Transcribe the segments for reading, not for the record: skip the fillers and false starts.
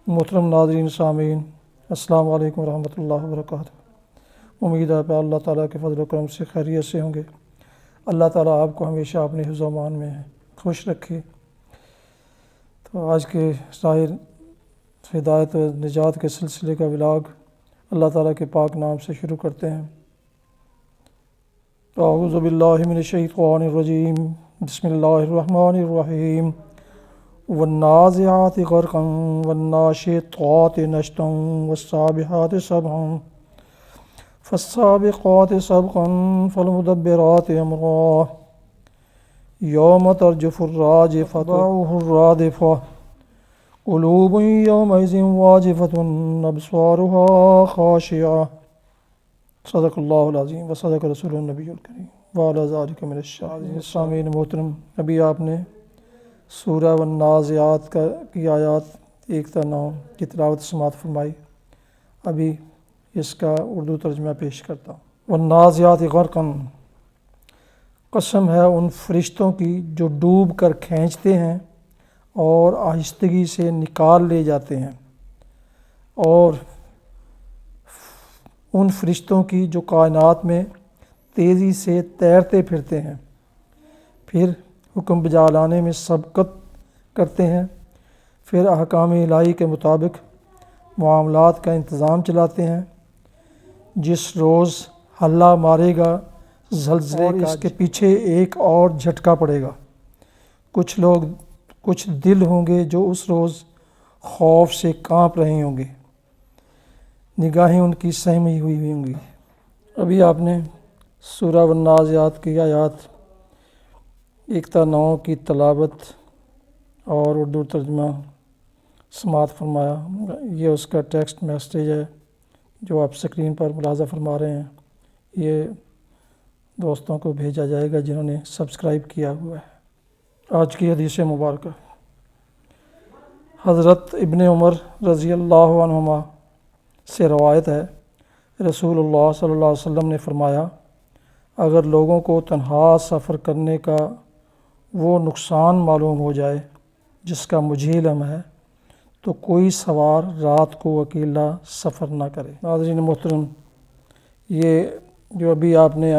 محترم ناظرین سامعین، السلام علیکم ورحمۃ اللہ وبرکاتہ۔ امید ہے کہ اللہ تعالیٰ کے فضل و کرم سے خیریت سے ہوں گے۔ اللہ تعالیٰ آپ کو ہمیشہ اپنے حفظ و امان میں خوش رکھے۔ تو آج کے ظاہر ہدایت و نجات کے سلسلے کا ولاگ اللہ تعالیٰ کے پاک نام سے شروع کرتے ہیں۔ اعوذ باللہ من الشیطان الرجیم، بسم اللہ الرحمن الرحیم۔ والنازعات غرقا والناشطات نشطا والسابحات سبحا فالسابقات سبقا فالمدبرات امرا یوم ترجف الراجفة تتبعها الرادفة قلوب یومئذ واجفة ابصارها خاشعة۔ صدق اللہ العظیم و صدق رسول النبی الکریم وعلی ذلک من الشاہدین۔ سامعین محترم، ابھی آپ نے سورہ والنازعات کی آیات 1 تا 9 کی تلاوت سماعت فرمائی۔ ابھی اس کا اردو ترجمہ پیش کرتا ہوں۔ والنازعات غرقا، قسم ہے ان فرشتوں کی جو ڈوب کر کھینچتے ہیں اور آہستگی سے نکال لے جاتے ہیں، اور ان فرشتوں کی جو کائنات میں تیزی سے تیرتے پھرتے ہیں، پھر حکم بجا لانے میں سبقت کرتے ہیں، پھر احکام الہی کے مطابق معاملات کا انتظام چلاتے ہیں۔ جس روز ہلہ مارے گا زلزلے کا، اس کے پیچھے ایک اور جھٹکا پڑے گا۔ کچھ دل ہوں گے جو اس روز خوف سے کانپ رہے ہوں گے، نگاہیں ان کی سہمی ہوئی ہوں گی۔ ابھی آپ نے سورہ والنازعات کی آیات 1 تا 9 کی تلاوت اور اردو ترجمہ سماعت فرمایا۔ یہ اس کا ٹیکسٹ میسیج ہے جو آپ اسکرین پر ملاحظہ فرما رہے ہیں۔ یہ دوستوں کو بھیجا جائے گا جنہوں نے سبسکرائب کیا ہوا ہے۔ آج کی حدیث مبارکہ حضرت ابن عمر رضی اللہ عنہما سے روایت ہے، رسول اللہ صلی اللہ علیہ وسلم نے فرمایا، اگر لوگوں کو تنہا سفر کرنے کا وہ نقصان معلوم ہو جائے جس کا مجھے علم ہے تو کوئی سوار رات کو اکیلا سفر نہ کرے۔ ناظرین محترم، یہ جو ابھی آپ نے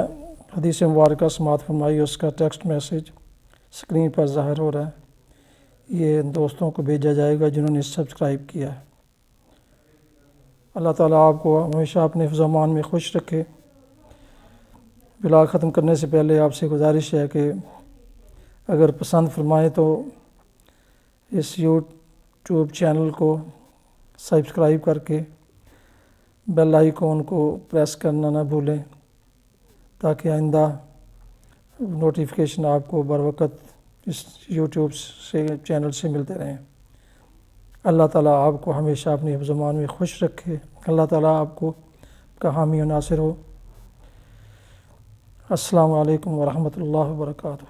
حدیث مبارکہ سماعت فرمائی، اس کا ٹیکسٹ میسیج اسکرین پر ظاہر ہو رہا ہے۔ یہ دوستوں کو بھیجا جائے گا جنہوں نے سبسکرائب کیا ہے۔ اللہ تعالیٰ آپ کو ہمیشہ اپنے حفظ و امان میں خوش رکھے۔ ولاگ ختم کرنے سے پہلے آپ سے گزارش ہے کہ اگر پسند فرمائیں تو اس یوٹیوب چینل کو سبسکرائب کر کے بیل آئیکن کو پریس کرنا نہ بھولیں، تاکہ آئندہ نوٹیفیکیشن آپ کو بروقت اس یوٹیوب سے چینل سے ملتے رہیں۔ اللہ تعالیٰ آپ کو ہمیشہ اپنی حفظ و امان میں خوش رکھے۔ اللہ تعالیٰ آپ کو کا حامی و ناصر ہو۔ السلام علیکم ورحمۃ اللہ وبرکاتہ۔